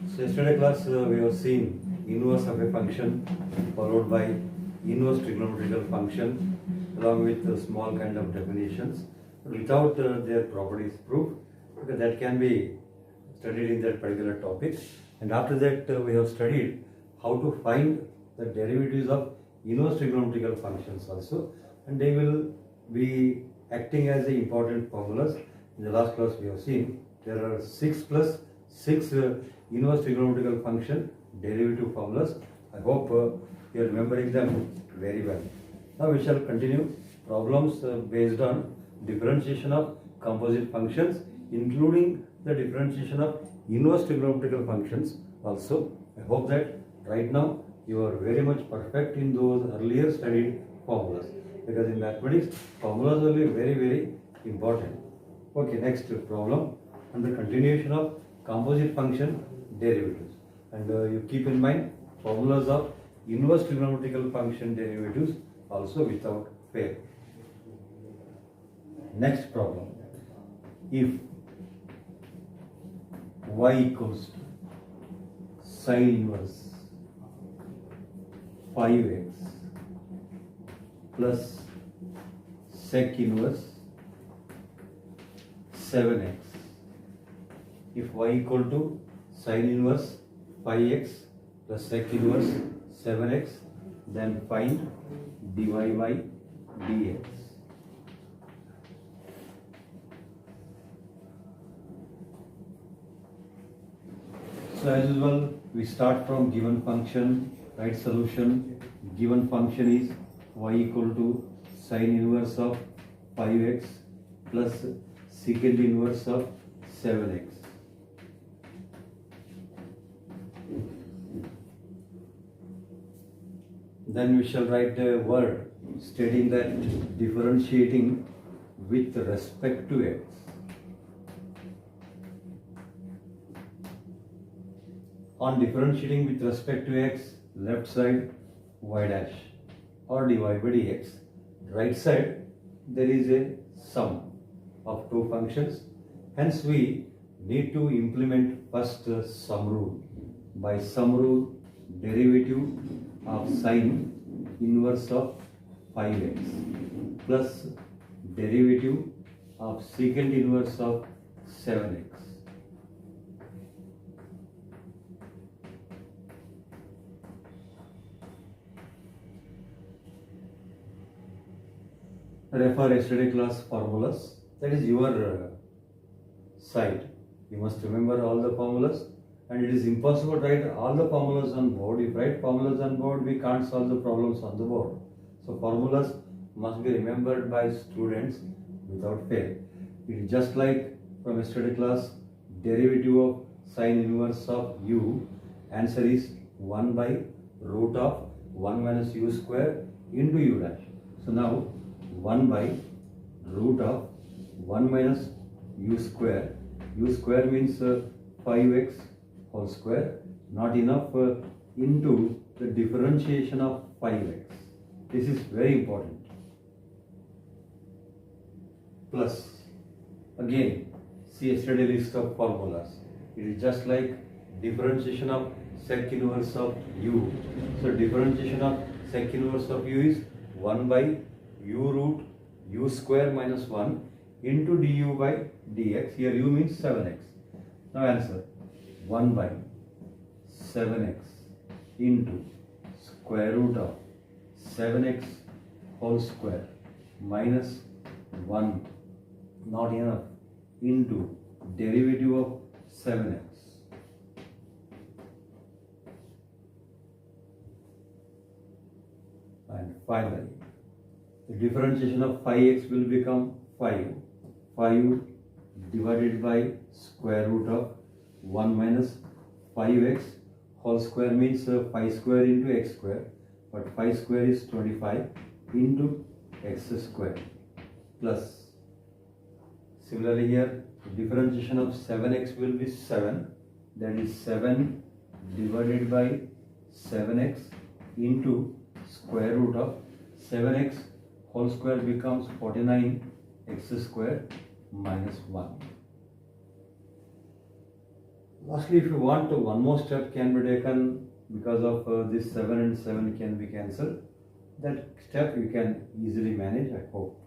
So yesterday class we have seen inverse of a function followed by inverse trigonometrical function along with small kind of definitions without their properties proof, because that can be studied in that particular topic. And after that we have studied how to find the derivatives of inverse trigonometrical functions also, and they will be acting as the important formulas. In the last class we have seen there are 6 plus 6 inverse trigonometrical function derivative formulas. I hope you are remembering them very well. Now we shall continue problems based on differentiation of composite functions, including the differentiation of inverse trigonometrical functions also. I hope that right now you are very much perfect in those earlier studied formulas, because in mathematics formulas will be very important. Okay, next problem under continuation of composite function derivatives, and you keep in mind formulas of inverse trigonometrical function derivatives also without fail. Next problem, if y equals to sine inverse 5x plus sec inverse 7x, if y equal to sine inverse 5x plus sec inverse 7x, then find dy by dx. So as usual, we start from given function, write solution. Given function is y equal to sine inverse of 5x plus secant inverse of 7x. Then we shall write a word stating that differentiating with respect to x. On differentiating with respect to x, left side y dash or dy by dx. Right side there is a sum of two functions. Hence we need to implement first sum rule. By sum rule, derivative of sine inverse of 5x plus derivative of secant inverse of 7x. Refer yesterday class formulas. That is your side. You must remember all the formulas, and it is impossible to write all the formulas on board. If write formulas on board, we can't solve the problems on the board. So formulas must be remembered by students without fail. It is just like from yesterday class, derivative of sine inverse of u, answer is 1 by root of 1 minus u square into u dash. So now 1 by root of 1 minus u square. U square means 5x whole square, not enough into the differentiation of 5x. This is very important. Plus, again, see yesterday list of formulas. It is just like differentiation of sec inverse of u. So differentiation of sec inverse of u is 1 by u root u square minus 1 into du by dx. Here u means 7x. Now answer 1 by 7x into square root of 7x whole square minus 1, not enough, into derivative of 7x. And finally, the differentiation of 5x will become 5. 5 divided by square root of 1 minus 5x whole square means 5 square into x square, but 5 square is 25 into x square, plus similarly here the differentiation of 7x will be 7, that is 7 divided by 7x into square root of 7x whole square becomes 49x square minus 1. Lastly, if you want, one more step can be taken because of this 7 and 7 can be cancelled. That step you can easily manage, I hope.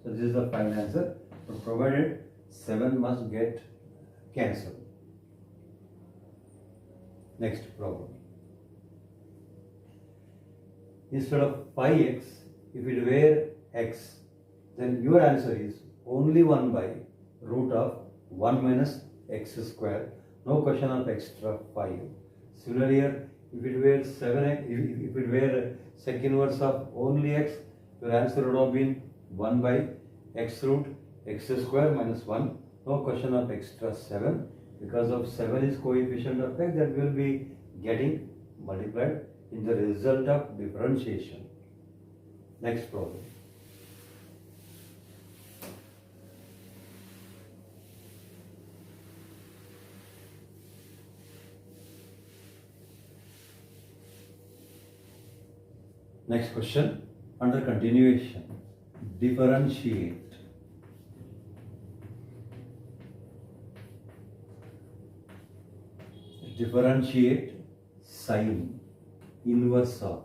So this is the final answer, but provided 7 must get cancelled. Next problem. Instead of 5x, if it were x, then your answer is only 1 by root of 1 minus x square. No question of extra 5. Similarly here, if it were 7x, if it were sec inverse of only x, your answer would have been 1 by x root x square minus 1. No question of extra 7. Because of 7 is coefficient of x, that will be getting multiplied in the result of differentiation. Next problem. Next question, under continuation, differentiate. Differentiate sine inverse of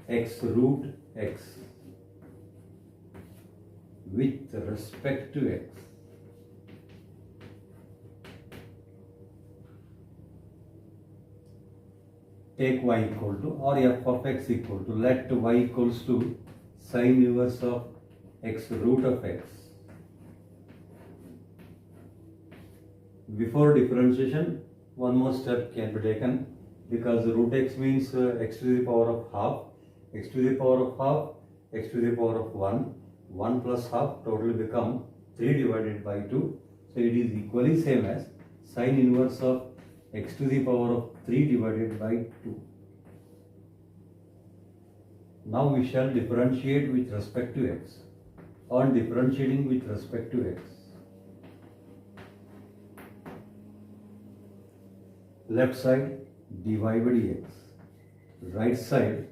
x root x with respect to x. Take y equal to, or f of x equal to, let y equals to sine inverse of x root of x. Before differentiation, one more step can be taken, because root x means x to the power of half, x to the power of half, x to the power of 1 plus half totally become 3 divided by 2. So it is equally same as sine inverse of x to the power of 3 divided by 2. Now we shall differentiate with respect to x. On differentiating with respect to x, left side dy by dx, right side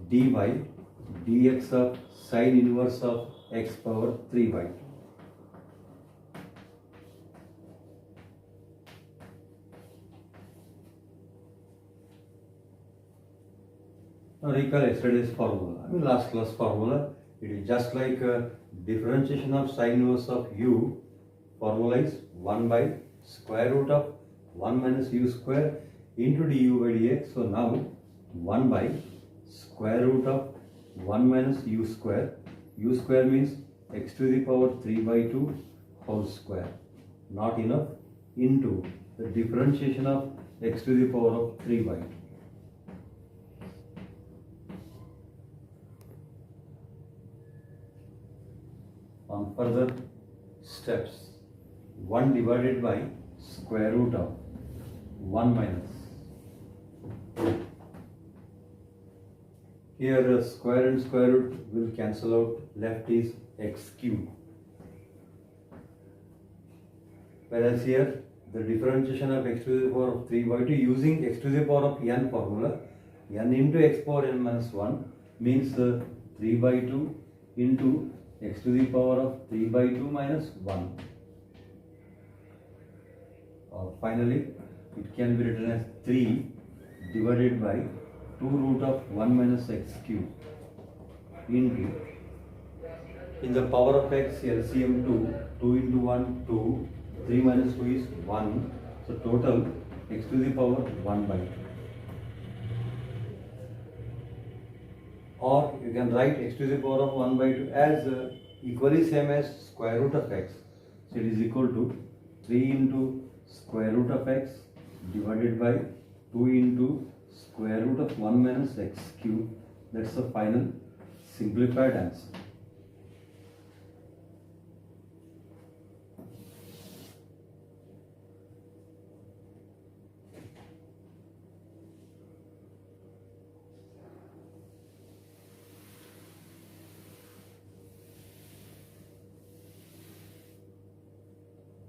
dy dx of sine inverse of x power 3 by 2. Now recall yesterday's formula, last class formula. It is just like differentiation of sine inverse of u. Formula is 1 by square root of 1 minus u square into du by dx. So now 1 by square root of 1 minus u square. U square means x to the power 3 by 2 whole square. Not enough, into the differentiation of x to the power of 3 by 2. On further steps, 1 divided by square root of 1 minus. Here square and square root will cancel out, left is x cube. Whereas here the differentiation of x to the power of 3 by 2 using x to the power of n formula, n into x power n minus 1 means 3 by 2 into x to the power of 3 by 2 minus 1. Or finally, it can be written as 3 divided by 2 root of 1 minus x cube into, in the power of x, LCM 2 into 1, 2, 3 minus 2 is 1. So total x to the power 1 by 2. Or you can write x to the power of 1 by 2 as equally same as square root of x. So it is equal to 3 into square root of x divided by 2 into square root of 1 minus x cube. That's the final simplified answer.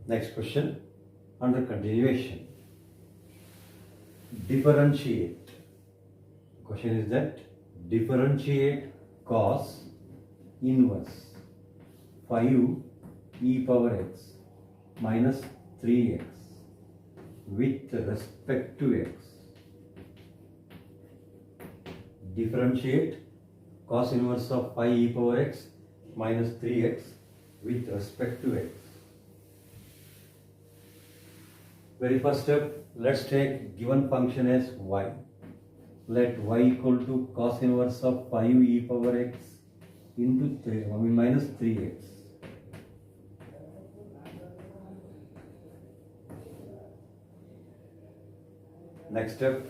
Next question, under continuation, differentiate. Question is that differentiate cos inverse 5 e power x minus 3x with respect to x. Differentiate cos inverse of pi e power x minus 3x with respect to x. Very first step, let's take given function as y. Let y equal to cos inverse of 5 e power x into minus 3x. Next step,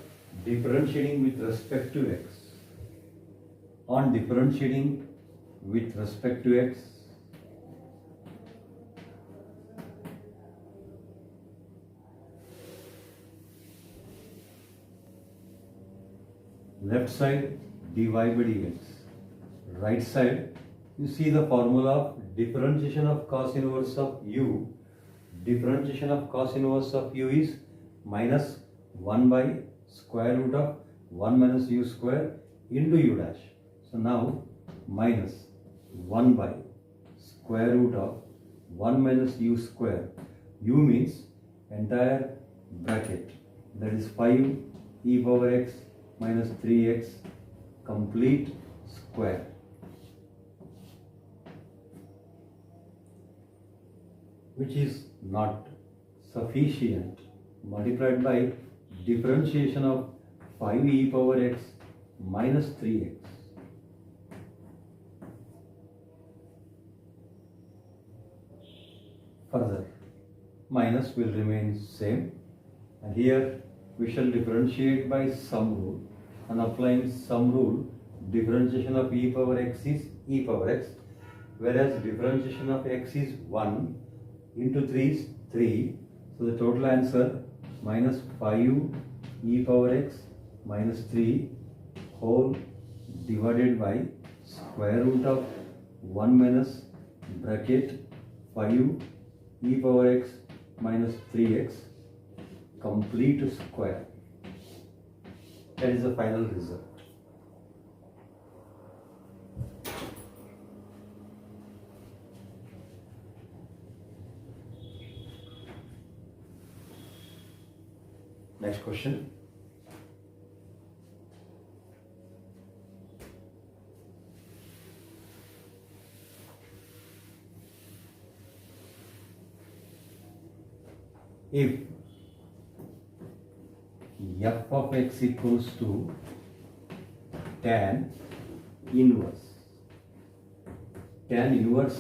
differentiating with respect to x. On differentiating with respect to x, left side dy by dx, right side you see the formula of differentiation of cos inverse of u. Differentiation of cos inverse of u is minus 1 by square root of 1 minus u square into u dash. So now minus 1 by square root of 1 minus u square. U means entire bracket, that is 5 e power x minus 3x complete square. Which is not sufficient, multiplied by differentiation of 5 e power x minus 3x. Further, minus will remain same, and here we shall differentiate by sum rule, and applying sum rule, differentiation of e power x is e power x, whereas differentiation of x is 1 into 3 is 3, so the total answer minus 5 e power x minus 3 whole divided by square root of 1 minus bracket 5 e power x minus 3x complete square. That is the final result. Next question. If f of x equals to tan inverse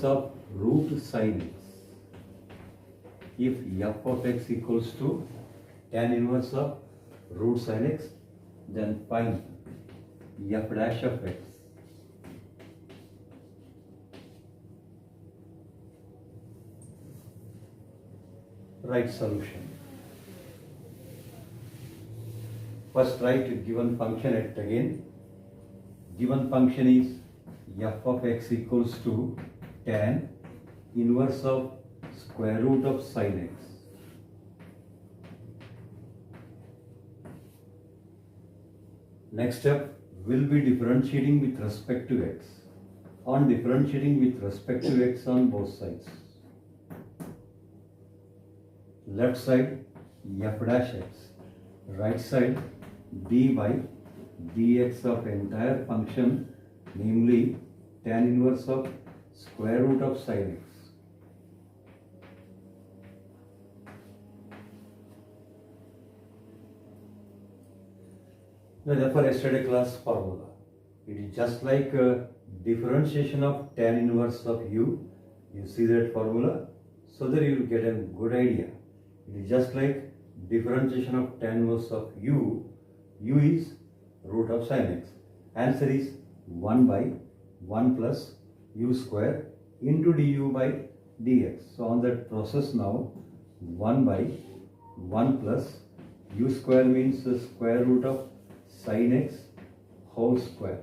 of root sin x. If f of x equals to tan inverse of root sin x, then find f dash of x. Write solution. First write given function at again. Given function is f of x equals to tan inverse of square root of sin x. Next step will be differentiating with respect to x. On differentiating with respect to x on both sides. Left side f dash x, right side d by dx of entire function, namely tan inverse of square root of sin x. Now therefore yesterday class formula, it is just like differentiation of tan inverse of u. You see that formula, so that you will get a good idea. It is just like differentiation of tan inverse of u. U is root of sin x. Answer is 1 by 1 plus u square into du by dx. So on that process now, 1 by 1 plus u square means the square root of sin x whole square.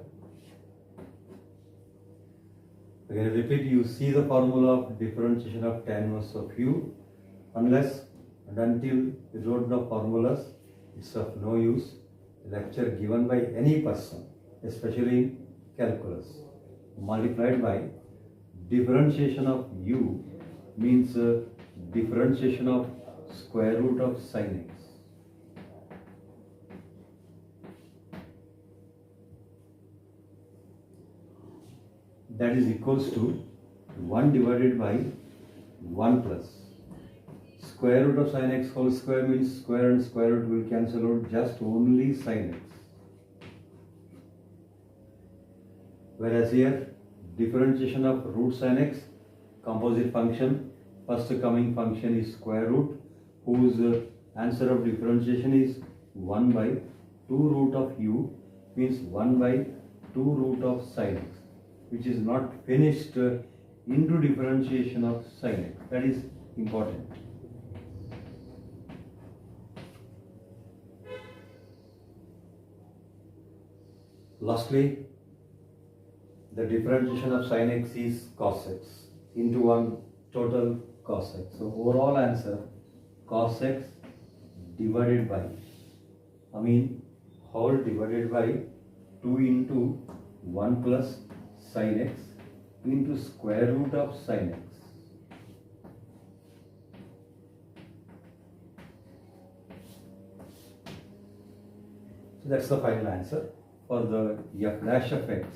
Again repeat, you see the formula of differentiation of tan inverse of u. Unless and until you don't know formulas, it's of no use. Lecture given by any person, especially in calculus, multiplied by differentiation of u means differentiation of square root of sin x. that is equals to 1 divided by 1 plus square root of sin x whole square means square and square root will cancel out, just only sin x. Whereas here differentiation of root sin x, composite function, first coming function is square root, whose answer of differentiation is 1 by 2 root of u, means 1 by 2 root of sin x, which is not finished into differentiation of sin x. That is important. Lastly, the differentiation of sin x is cos x into 1 total cos x. So overall answer cos x divided by, whole divided by 2 into 1 plus sin x into square root of sin x. So that's the final answer for the f dash of x.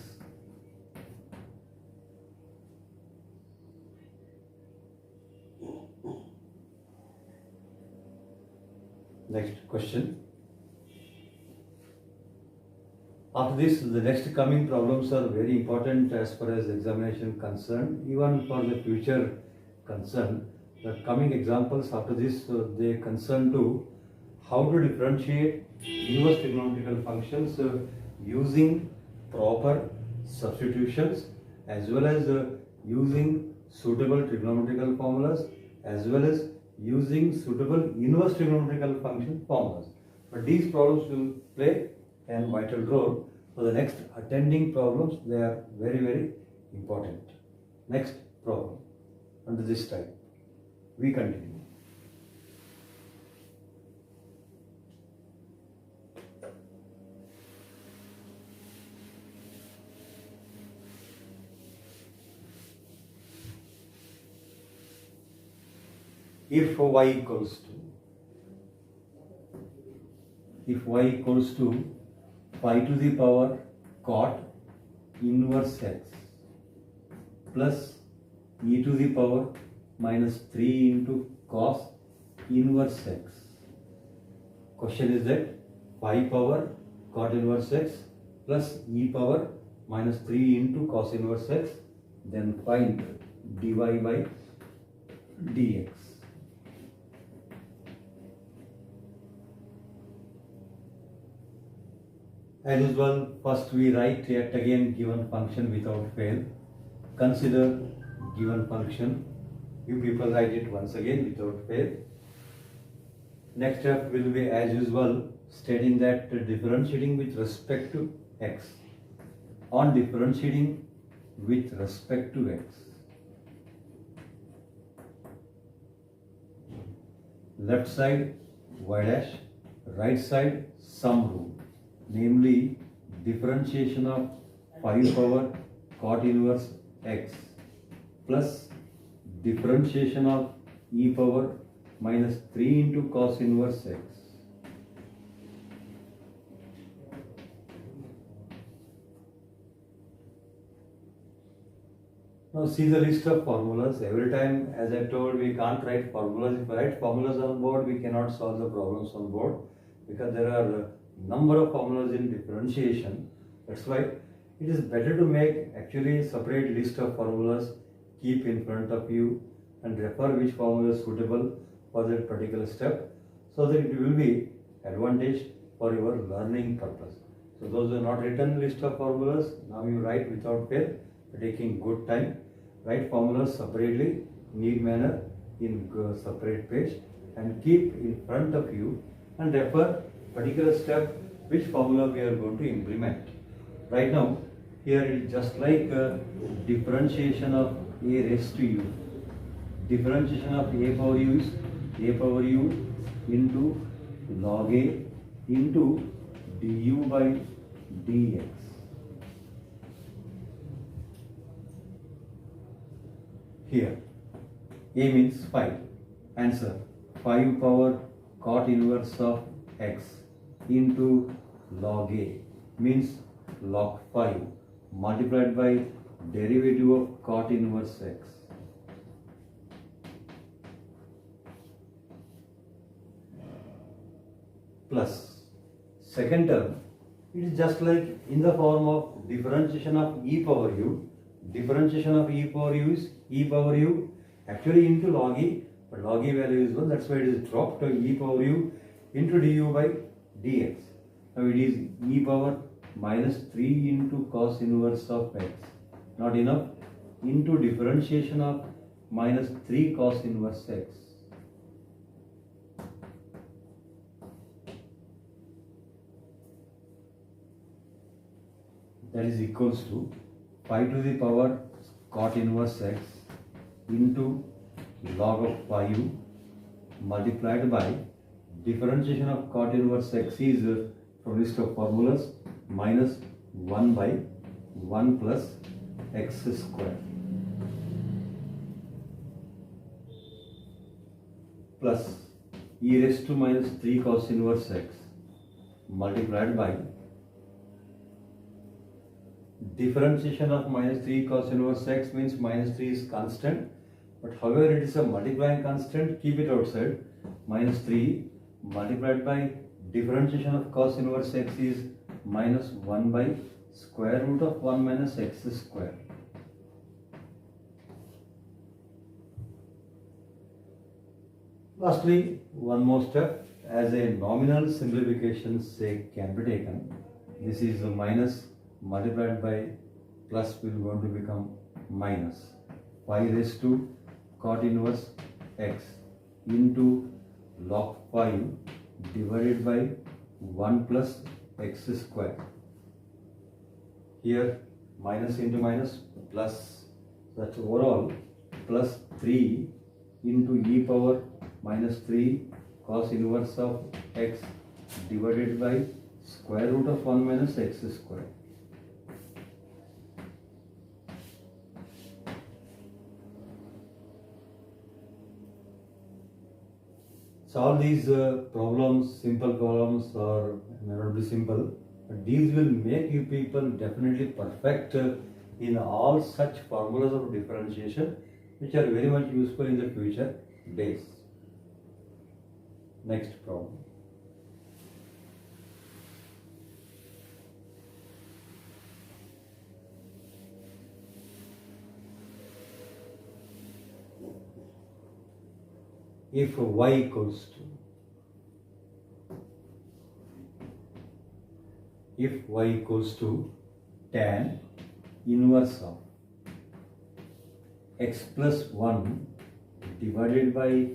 Next question. After this, the next coming problems are very important as far as examination concerned, even for the future concern. The coming examples after this, they concern to how to differentiate inverse trigonometrical functions using proper substitutions, as well as using suitable trigonometrical formulas, as well as using suitable inverse trigonometrical function formulas. But these problems will play a vital role for the next attending problems. They are very, very important. Next problem under this type. We continue. If y equals to 5 to the power cot inverse x plus e to the power minus 3 into cos inverse x. Question is that 5 power cot inverse x plus e power minus 3 into cos inverse x, then find dy by dx. As usual, first we write yet again given function without fail. Consider given function. You people write it once again without fail. Next step will be as usual stating that differentiating with respect to x. On differentiating with respect to x, left side y dash, right side sum rule. Namely, differentiation of 5 power cot inverse x plus differentiation of e power minus 3 into cos inverse x. Now see the list of formulas. Every time, as I told, we can't write formulas. If we write formulas on board, we cannot solve the problems on board, because there are number of formulas in differentiation. That's why it is better to make actually separate list of formulas, keep in front of you and refer which formula is suitable for that particular step, so that it will be advantage for your learning purpose. So those are not written list of formulas, now you write without fail, taking good time. Write formulas separately, neat manner, in separate page, and keep in front of you and refer particular step which formula we are going to implement. Right now, here it is just like differentiation of a raised to u. Differentiation of a power u is a power u into log a into du by dx. Here, a means 5. Answer 5 power cot inverse of x into log a means log 5 multiplied by derivative of cot inverse x plus second term, it is just like in the form of differentiation of e power u. Differentiation of e power u is e power u actually into log e, but log e value is 1, that's why it is dropped to e power u into du by dx. Now it is e power minus 3 into cos inverse of x, not enough, into differentiation of minus 3 cos inverse x. That is equals to 5 to the power cot inverse x into log of pi u multiplied by differentiation of cot inverse x is from list of formulas minus 1 by 1 plus x square plus e raised to minus 3 cos inverse x multiplied by differentiation of minus 3 cos inverse x means minus 3 is constant, but however it is a multiplying constant, keep it outside. Minus 3 multiplied by differentiation of cos inverse x is minus 1 by square root of 1 minus x square. Lastly, one more step, as a nominal simplification sake can be taken. This is a minus multiplied by plus will going to become minus 5 raised to cot inverse x into log 5 divided by 1 plus x square. Here minus into minus plus, that's overall plus 3 into e power minus 3 cos inverse of x divided by square root of 1 minus x square. So all these problems, simple problems, or may not be simple, but these will make you people definitely perfect in all such formulas of differentiation, which are very much useful in the future days. Next problem. If y equals to tan inverse of x plus 1 divided by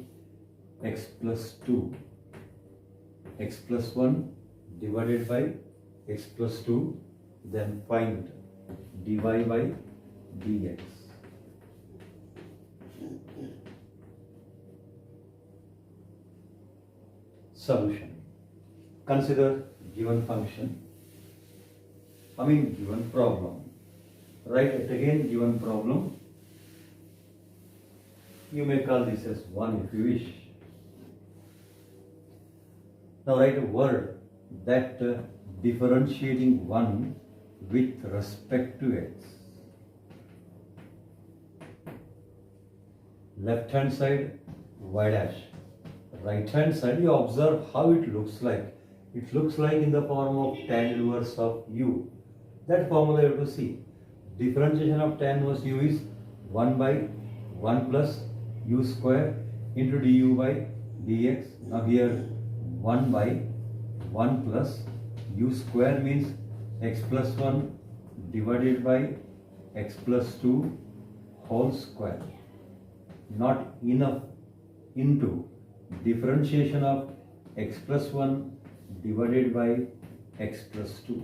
x plus 2, x plus 1 divided by x plus 2, then find dy by dx. Solution. Consider given function, given problem. Write it again, given problem. You may call this as 1 if you wish. Now write a word that differentiating 1 with respect to x. Left hand side y dash. Right hand side, you observe how it looks like. It looks like in the form of tan inverse of u. That formula you have to see. Differentiation of tan inverse u is 1 by 1 plus u square into du by dx. Now here 1 by 1 plus u square means x plus 1 divided by x plus 2 whole square. Not enough into differentiation of x plus 1 divided by x plus 2.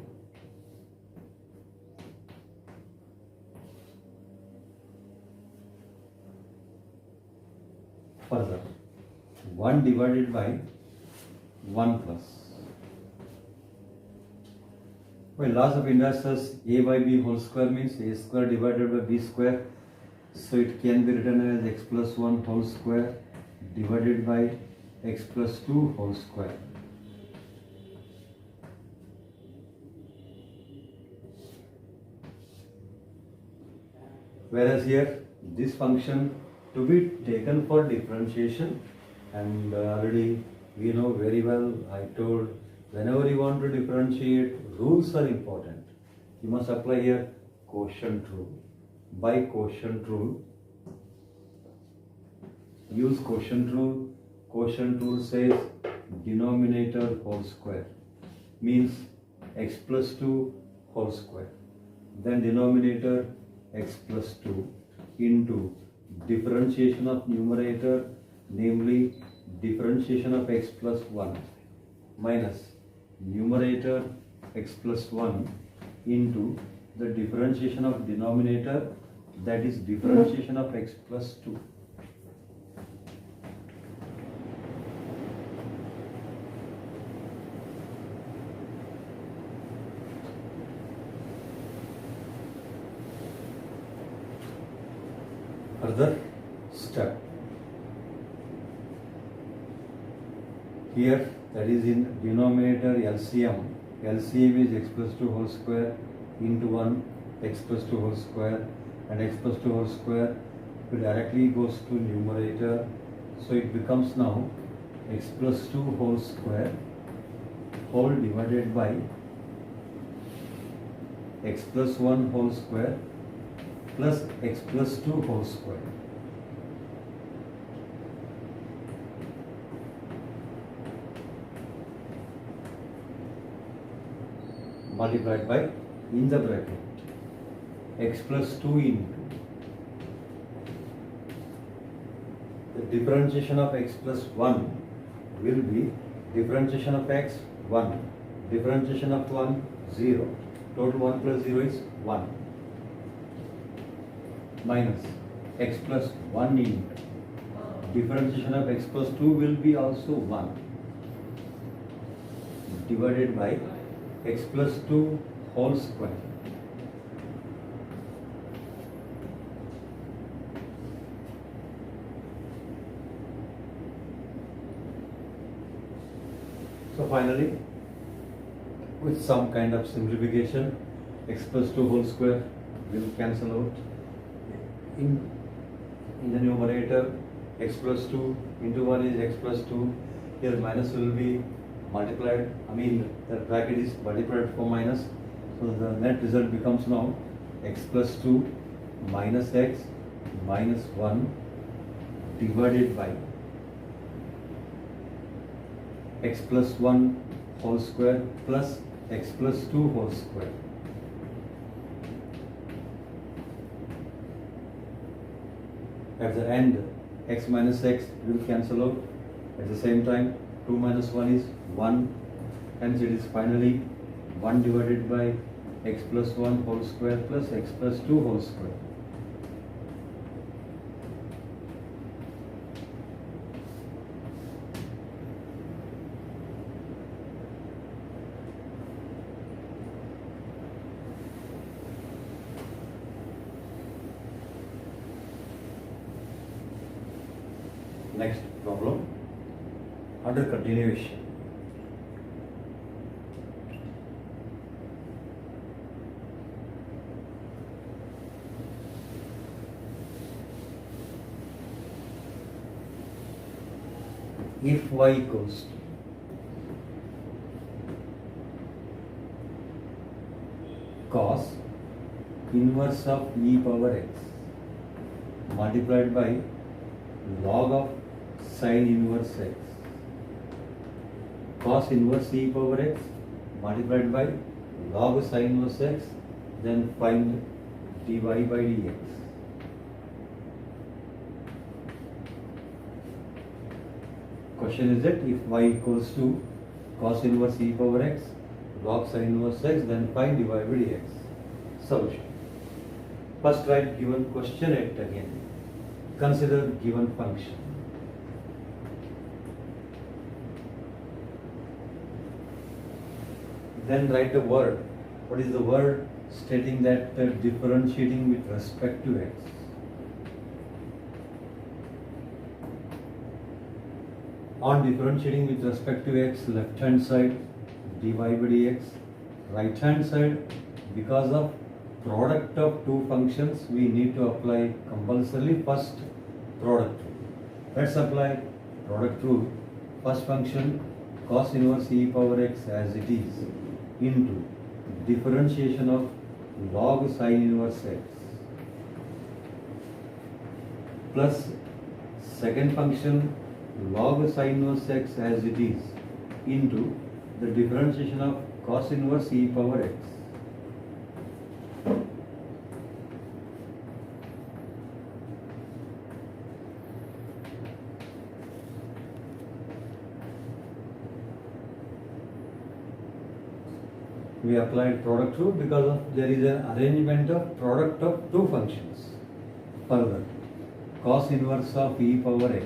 Further, 1 divided by 1 plus. Well, laws of inverses a by b whole square means a square divided by b square. So it can be written as x plus 1 whole square divided by x plus 2 whole square. Whereas here this function to be taken for differentiation, and already we know very well, I told, whenever you want to differentiate, rules are important. You must apply here quotient rule. By quotient rule, use quotient rule. Quotient rule says denominator whole square means x plus 2 whole square. Then denominator x plus 2 into differentiation of numerator, namely differentiation of x plus 1 minus numerator x plus 1 into the differentiation of denominator, that is differentiation of x plus 2. Further step. Here, that is in denominator LCM. LCM is x plus 2 whole square into 1 x plus 2 whole square, and x plus 2 whole square directly goes to numerator. So it becomes now x plus 2 whole square whole divided by x plus 1 whole square plus x plus 2 whole square. Multiplied by, in the bracket, x plus 2 into the differentiation of x plus 1 will be differentiation of x 1, differentiation of 1 0, total 1 plus 0 is 1, minus x plus 1 into differentiation of x plus 2 will be also 1, divided by x plus 2 whole square. So finally, with some kind of simplification, x plus 2 whole square will cancel out. In the numerator, x plus 2 into 1 is x plus 2. Here minus will be multiplied, the bracket is multiplied for minus. So the net result becomes now x plus 2 minus x minus 1 divided by x plus 1 whole square plus x plus 2 whole square. At the end, x minus x will cancel out. At the same time, 2 minus 1 is 1. Hence it is finally 1 divided by x plus 1 whole square plus x plus 2 whole square. Next problem, under continuation. If y equals to cos inverse of e power x multiplied by log of sin inverse x, cos inverse e power x multiplied by log of sin inverse x, then find dy by dx. Question is that if y equals to cos inverse e power x, log sin inverse x, then find dy by dx. Solution. First write given question it again. Consider given function. Then write a word. What is the word? Stating that differentiating with respect to x. On differentiating with respect to x, left hand side dy by dx, right hand side because of product of two functions, we need to apply compulsorily first product rule. Let's apply product rule. First function cos inverse e power x as it is into differentiation of log sin inverse x plus second function log sin inverse x as it is into the differentiation of cos inverse e power x. We applied product rule because of there is an arrangement of product of two functions. Further, cos inverse of e power x.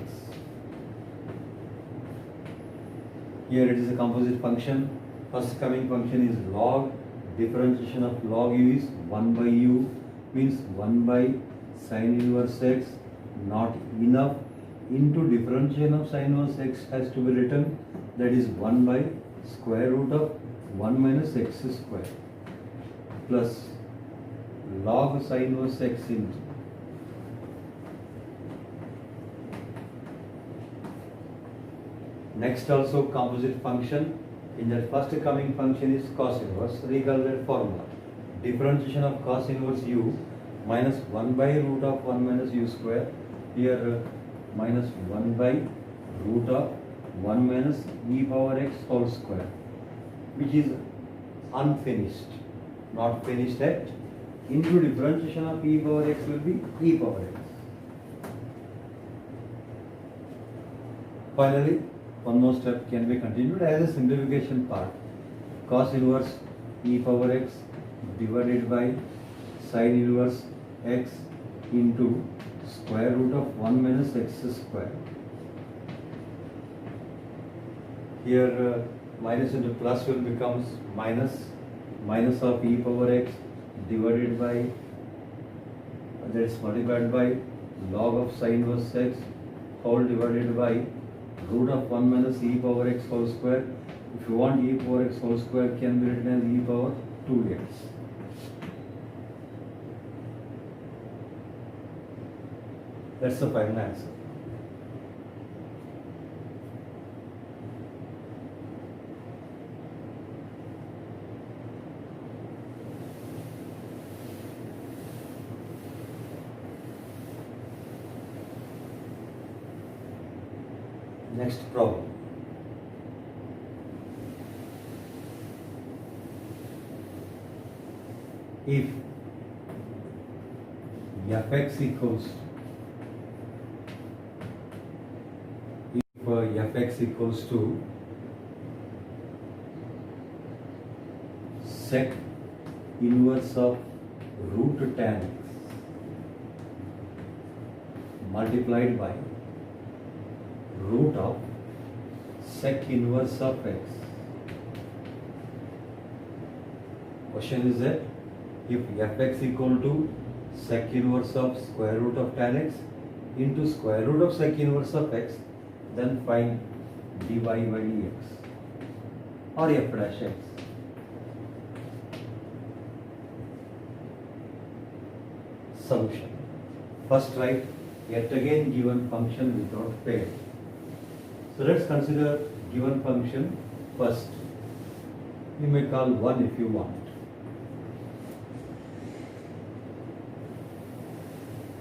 Here it is a composite function. First coming function is log. Differentiation of log u is 1 by u, means 1 by sin inverse x, not enough, into differentiation of sin inverse x has to be written, that is 1 by square root of 1 minus x square plus log sin inverse x into next also composite function. In that first coming function is cos inverse. Recall that formula. Differentiation of cos inverse u minus 1 by root of 1 minus u square. Here minus 1 by root of 1 minus e power x whole square, which is unfinished, not finished yet, into differentiation of e power x will be e power x. Finally, one more step can be continued as a simplification part. Cos inverse e power x divided by sin inverse x into square root of 1 minus x square. Here minus into plus will becomes minus of e power x divided by, that is multiplied by log of sin inverse x whole divided by root of 1 minus e power x whole square. If you want e power x whole square can be written as e power 2x. That's the final answer. Next problem. If fx equals to sec inverse of root tan x multiplied by root of sec inverse of x. Question is that if fx equal to sec inverse of square root of tan x into square root of sec inverse of x, then find dy by dx or f dash x. Solution. First write yet again given function without pair. So let's consider given function first. You may call 1 if you want.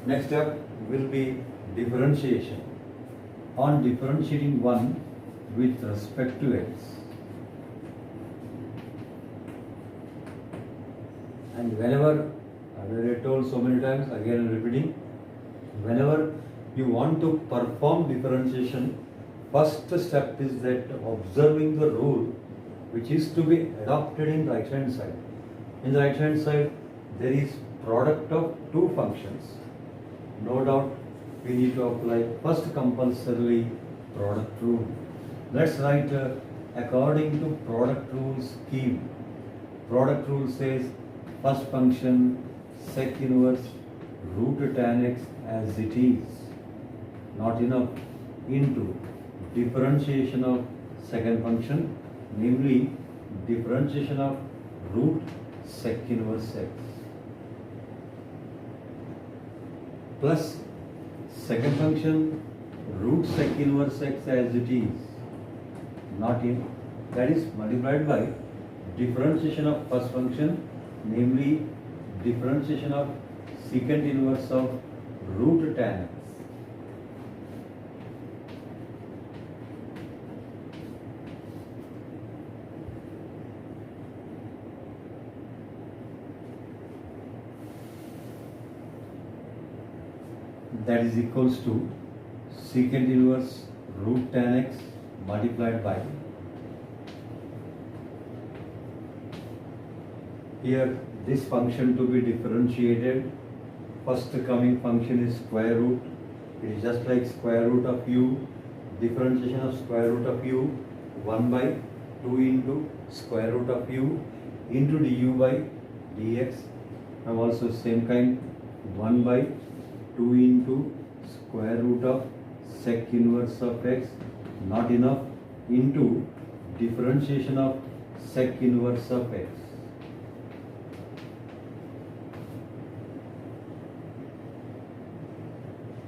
Next step will be differentiation. On differentiating 1 with respect to x, and whenever, as I told so many times, again I am repeating, whenever you want to perform differentiation, first step is that observing the rule which is to be adopted in right hand side. In the right hand side there is product of two functions. No doubt we need to apply first compulsorily product rule. Let's write according to product rule scheme. Product rule says first function sec inverse root tan x as it is, not enough, into differentiation of second function, namely differentiation of root sec inverse x. plus second function root sec inverse x as it is, not in, that is multiplied by differentiation of first function, namely differentiation of secant inverse of root tan x. That is equals to secant inverse root tan x multiplied by, here this function to be differentiated, first coming function is square root, it is just like square root of u, differentiation of square root of u, 1 by 2 into square root of u into du by dx, and also same kind 1 by 2 into square root of sec inverse of x, not enough, into differentiation of sec inverse of x.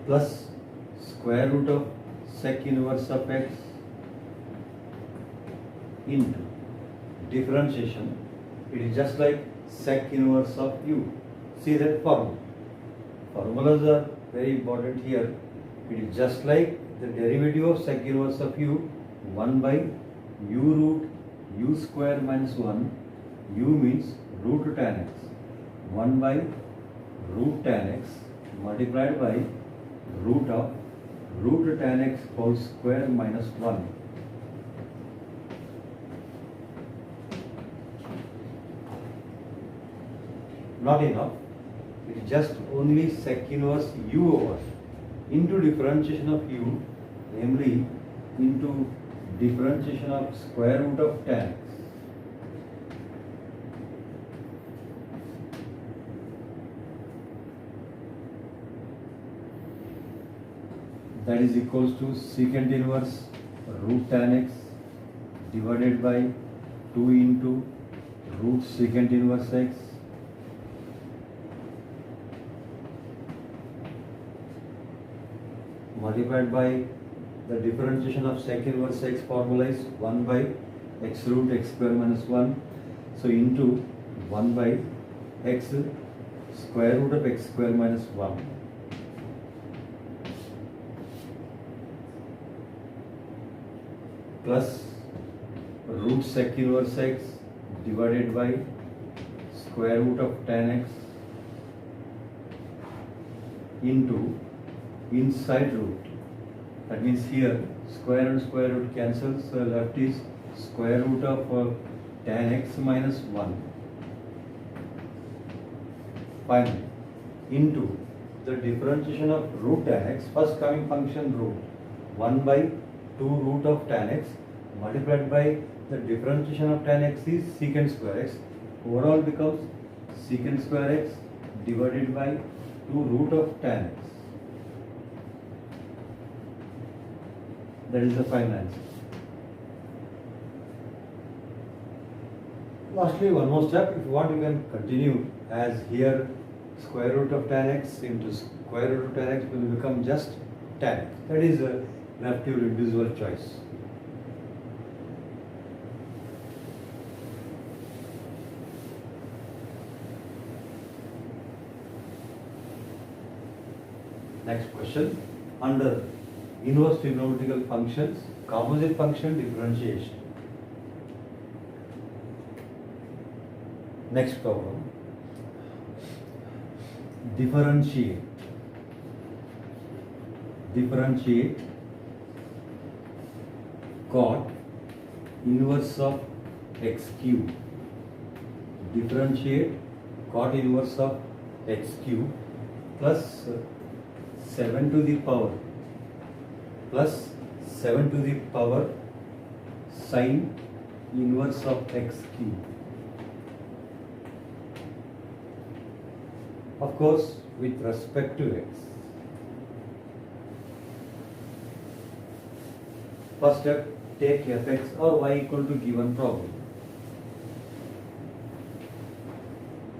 Plus square root of sec inverse of x into differentiation, it is just like sec inverse of u. See that formula. Formulas are very important here. It is just like the derivative of sec inverse of u, 1 by u root u square minus 1, u means root tan x, 1 by root tan x multiplied by root of root tan x whole square minus 1. Not enough, it is just only sec inverse u over into differentiation of u, namely into differentiation of square root of tan x. That is equals to secant inverse root tan x divided by 2 into root secant inverse x multiplied by the differentiation of sec inverse x formula is 1 by x root x square minus 1. So into 1 by x square root of x square minus 1. Plus root sec inverse x divided by square root of tan x into inside root. That means here square and square root cancels, so left is square root of tan x minus 1. Finally, into the differentiation of root tan x, first coming function root, 1 by 2 root of tan x multiplied by the differentiation of tan x is secant square x, overall becomes secant square x divided by 2 root of tan x. That is the final answer. Lastly, one more step. If you want, you can continue, as here square root of tan x into square root of tan x will become just tan x. That is left to your individual choice. Next question. Under inverse trigonometrical functions, composite function differentiation. Next problem. Differentiate cot inverse of x cube. Differentiate cot inverse of x cube plus 7 to the power plus 7 to the power sine inverse of x cube. Of course, with respect to x. First step, take fx or y equal to given problem.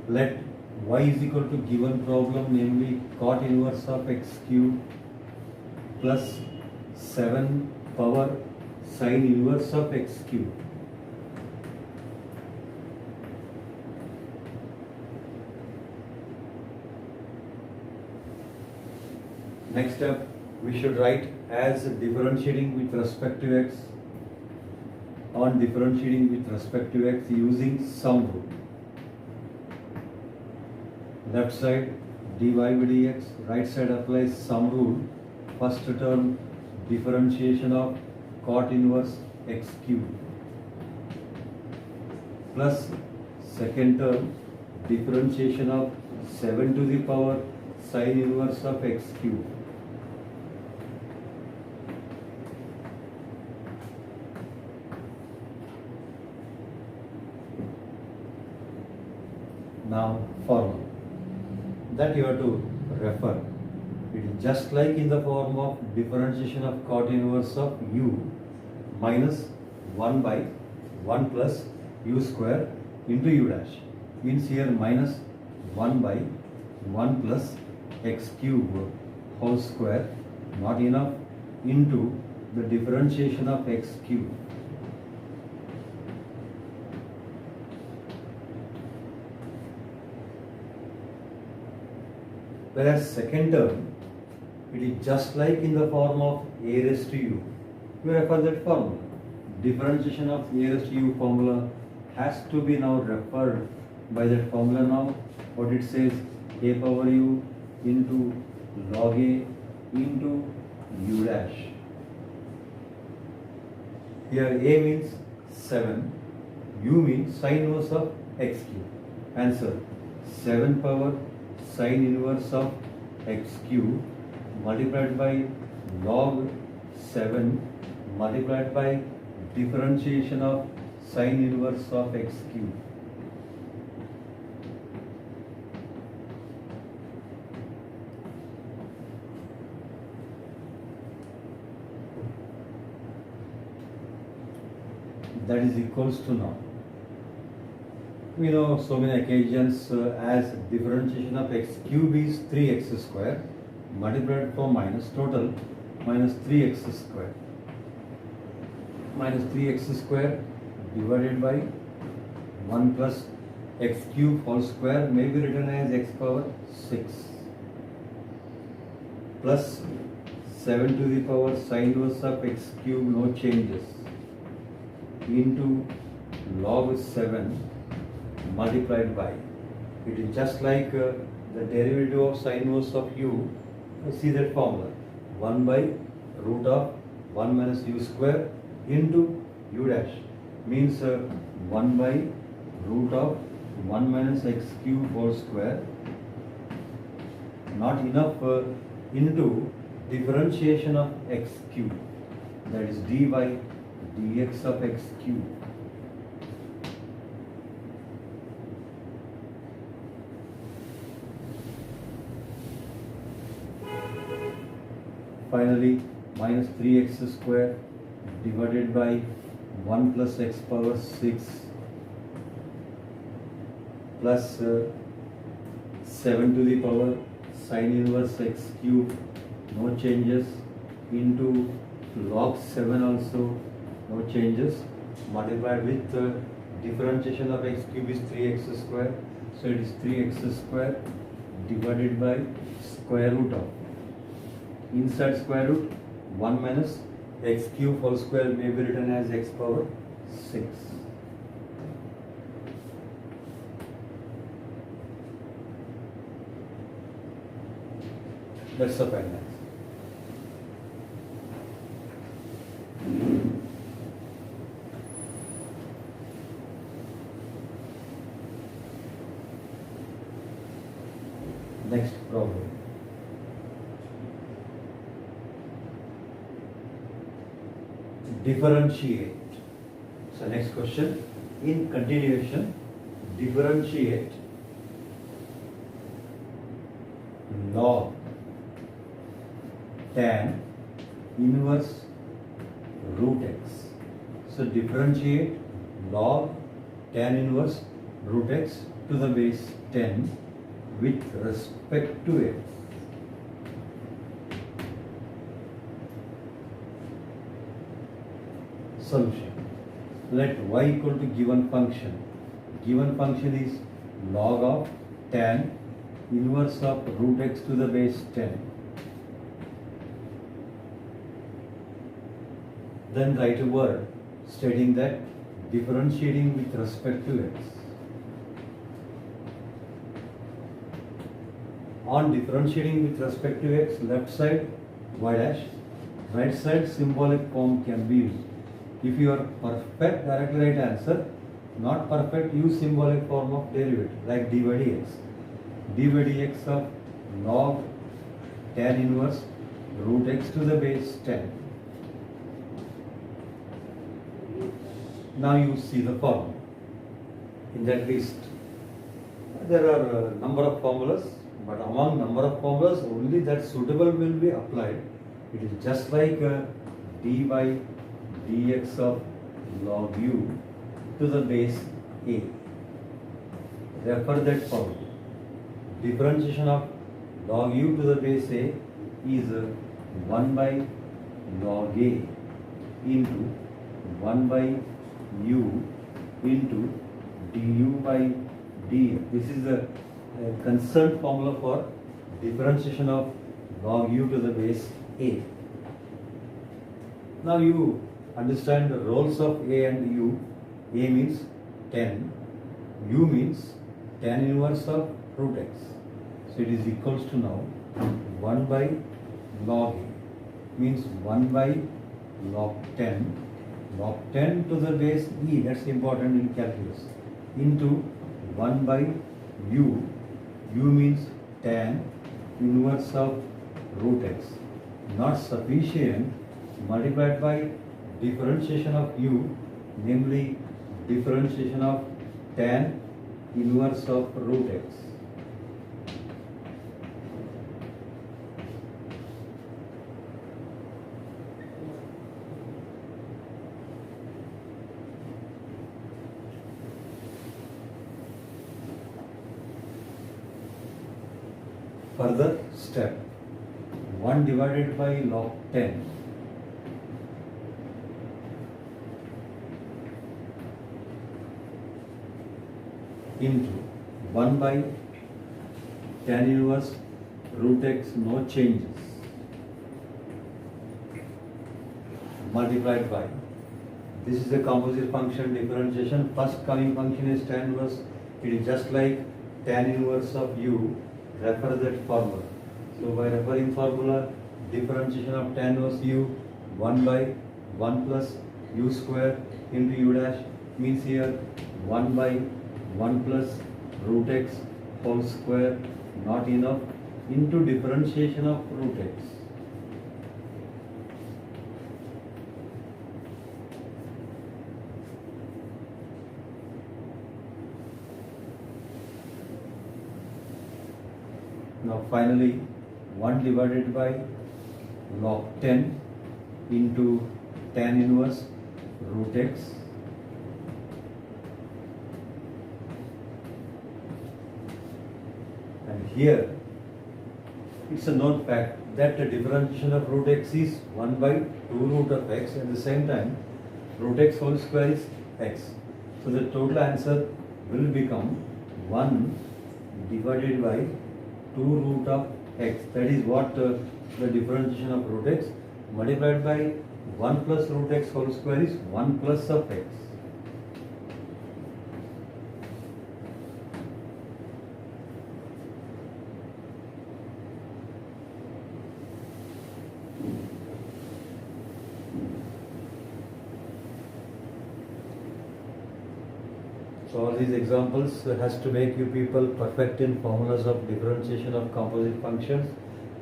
Let y is equal to given problem, namely cot inverse of x cube plus 7 power sine inverse of x cube. Next step, we should write as differentiating with respect to x, on differentiating with respect to x using sum rule. Left side dy by dx, right side applies sum rule. First term differentiation of cot inverse x cube plus second term differentiation of 7 to the power sine inverse of x cube. Now formula that you have to refer. It is just like in the form of differentiation of cot inverse of u minus 1 by 1 plus u square into u dash. Means here minus 1 by 1 plus x cube whole square, not enough, into the differentiation of x cube. Whereas second term, it is just like in the form of a raised to u. You refer that formula. Differentiation of a raised to u formula has to be now referred by that formula now. What it says, a power u into log a into u dash. Here a means 7, u means sine inverse of x cube. Answer, 7 power sine inverse of x cube multiplied by log 7 multiplied by differentiation of sine inverse of x cube. That is equals to now. We know so many occasions as differentiation of x cube is 3x square multiplied for minus, total minus 3x square. Minus 3x square divided by 1 plus x cube whole square may be written as x power 6 plus 7 to the power sine inverse of x cube, no changes, into log 7 multiplied by, it is just like the derivative of sine inverse of u. See that formula, 1 by root of 1 minus u square into u dash, means 1 by root of 1 minus x cube whole square, not enough, into differentiation of x cube, that is d by dx of x cube. Finally, minus 3x square divided by 1 plus x power 6 plus 7 to the power sine inverse x cube, no changes, into log 7 also, no changes, multiplied with differentiation of x cube is 3x square, so it is 3x square divided by square root of, inside square root 1 minus x cube whole square may be written as x power 6. That's the final answer. Next problem. Differentiate. So next question, in continuation, differentiate log tan inverse root x. So differentiate log tan inverse root x to the base 10 with respect to x. Solution. Let y equal to given function. Given function is log of tan inverse of root x to the base 10. Then write a word stating that differentiating with respect to x. On differentiating with respect to x, left side y dash, right side symbolic form can be used. If you are perfect, directly write answer. Not perfect, use symbolic form of derivative like dy dx. dy dx of log tan inverse root x to the base 10. Now you see the formula. In that list, there are a number of formulas, but among number of formulas, only that suitable will be applied. It is just like dy dx of log u to the base a. Refer that formula. Differentiation of log u to the base a is 1 by log a into 1 by u into du by dx. This is a concerned formula for differentiation of log u to the base a. Now you understand the roles of a and u. A means tan, u means tan inverse of root x. So it is equals to now 1 by log a means 1 by log 10 to the base e, that's important in calculus, into 1 by u means tan inverse of root x, not sufficient, multiplied by differentiation of u, namely differentiation of tan inverse of root x. Further step, 1 divided by log 10 into 1 by tan inverse root x, no changes, multiplied by, this is a composite function differentiation, first coming function is tan inverse, it is just like tan inverse of u, refer that formula. So by referring formula, differentiation of tan inverse u, 1 by 1 plus u square into u dash, means here 1 by 1 plus root x whole square, not enough, into differentiation of root x. Now finally 1 divided by log 10 into tan inverse root x and here it's a known fact that the differentiation of root x is 1 by 2 root of x, at the same time root x whole square is x. So the total answer will become 1 divided by 2 root of x, that is what the differentiation of root x, multiplied by 1 plus root x whole square is 1 plus of x. So all these examples has to make you people perfect in formulas of differentiation of composite functions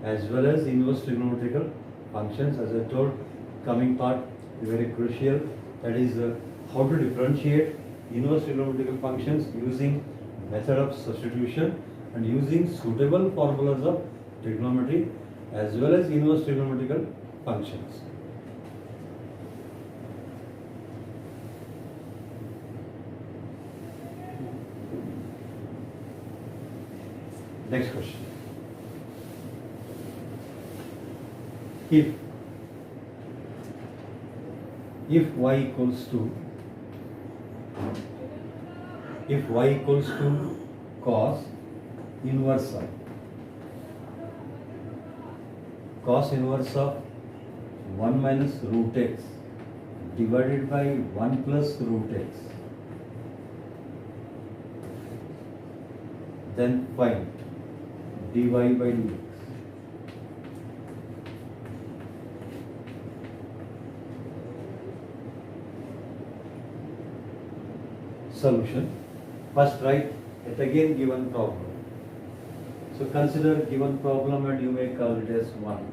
as well as inverse trigonometrical functions. As I told, coming part is very crucial, that is how to differentiate inverse trigonometrical functions using method of substitution and using suitable formulas of trigonometry as well as inverse trigonometrical functions. Next question. If y equals to cos inverse of 1 minus root x divided by 1 plus root x, then find dy by dx. Solution. First write it again given problem. So consider given problem and you may call it as 1.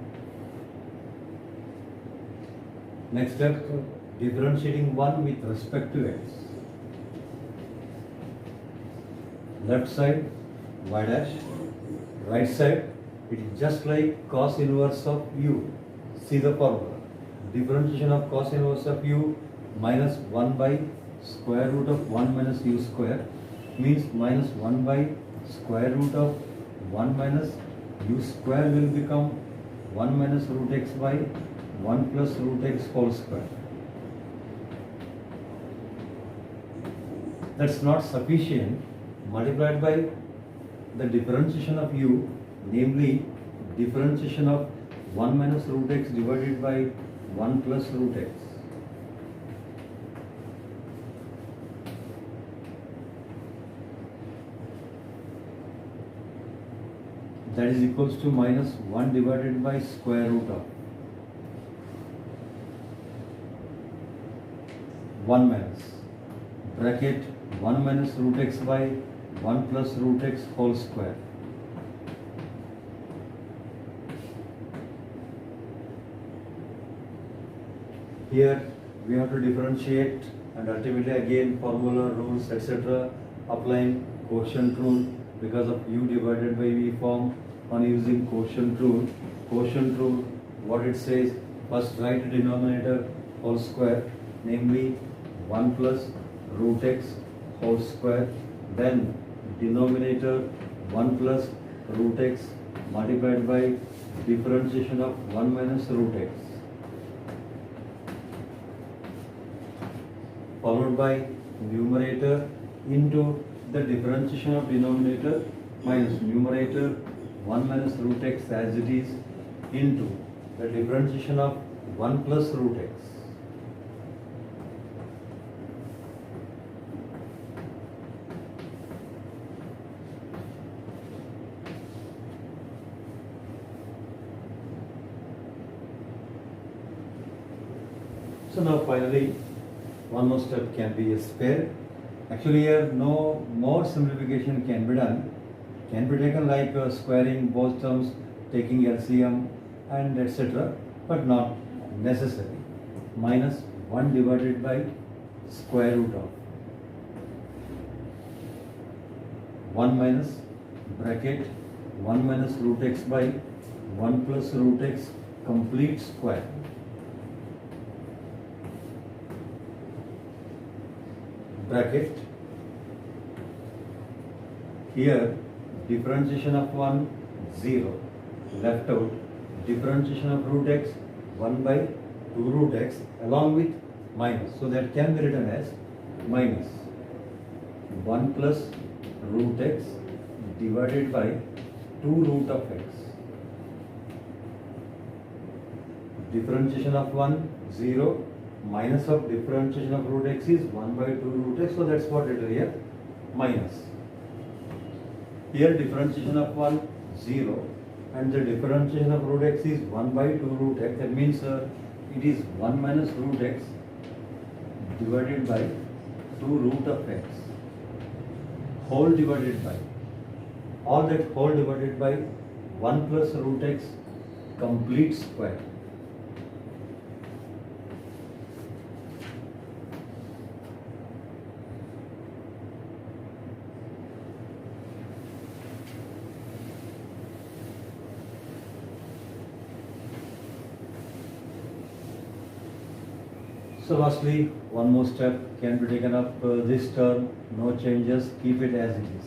Next step, differentiating 1 with respect to x. Left side y dash, right side it is just like cos inverse of u. See the formula. Differentiation of cos inverse of u minus 1 by square root of 1 minus u square means minus 1 by square root of 1 minus u square will become 1 minus root x by 1 plus root x whole square. That's not sufficient. Multiplied by the differentiation of u, namely differentiation of 1 minus root x divided by 1 plus root x. That is equals to minus 1 divided by square root of 1 minus bracket 1 minus root x by 1 plus root x whole square. Here we have to differentiate and ultimately again formula, rules, etc. applying quotient rule because of u divided by v form on using quotient rule. Quotient rule, what it says, first write denominator whole square, namely 1 plus root x whole square, then denominator 1 plus root x multiplied by differentiation of 1 minus root x, followed by numerator into the differentiation of denominator minus numerator 1 minus root x as it is into the differentiation of 1 plus root x. So now finally one more step can be spared. Actually here no more simplification can be done. Can be taken like squaring both terms, taking LCM and etc. but not necessary. Minus 1 divided by square root of 1 minus bracket 1 minus root x by 1 plus root x complete square. Bracket. Here differentiation of 1 0 left out, differentiation of root x 1 by 2 root x along with minus, so that can be written as minus 1 plus root x divided by 2 root of x. Differentiation of 1 0 minus of differentiation of root x is 1 by 2 root x, so that's what it is here, minus. Here differentiation of 1 0 and the differentiation of root x is 1 by 2 root x, that means it is 1 minus root x divided by 2 root of x whole divided by, all that whole divided by 1 plus root x complete square. So lastly, one more step can be taken up. This term, no changes, keep it as it is.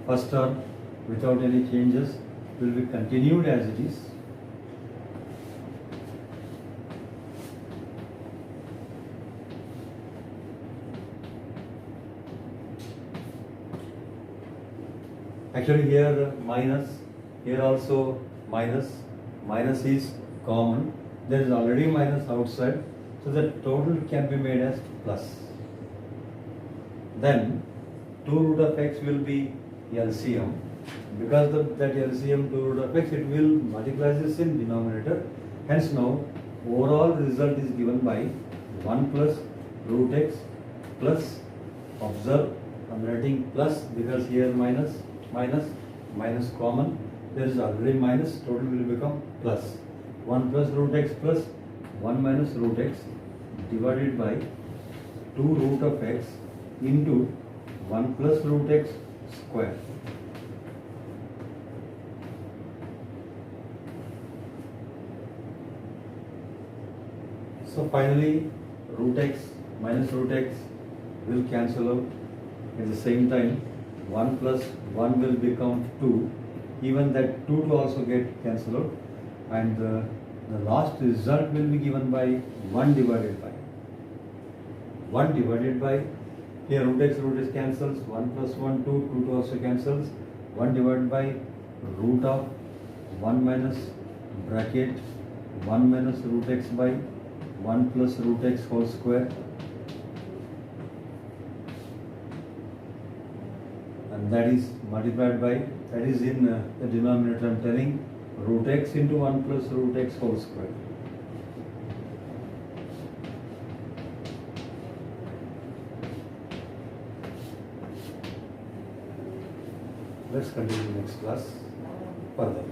First term, without any changes will be continued as it is. Actually here minus, here also minus, minus is common, there is already minus outside, so the total can be made as plus. Then 2 root of x will be LCM. Because of that LCM 2 root of x, it will multiply this in denominator. Hence now overall result is given by 1 plus root x plus, observe I am writing plus because here minus, minus, minus common, there is already minus, total will become plus 1 plus root x plus 1 minus root x divided by 2 root of x into 1 plus root x square. So finally root x minus root x will cancel out. At the same time 1 plus 1 will become 2. Even that 2 to also get cancelled out, and the last result will be given by 1 divided by 1 divided by, here root x cancels, 1 plus 1 2, 2 to also cancels, 1 divided by root of 1 minus bracket 1 minus root x by 1 plus root x whole square, and that is multiplied by, that is in the denominator I am telling, root x into 1 plus root x whole square. Let's continue next class further.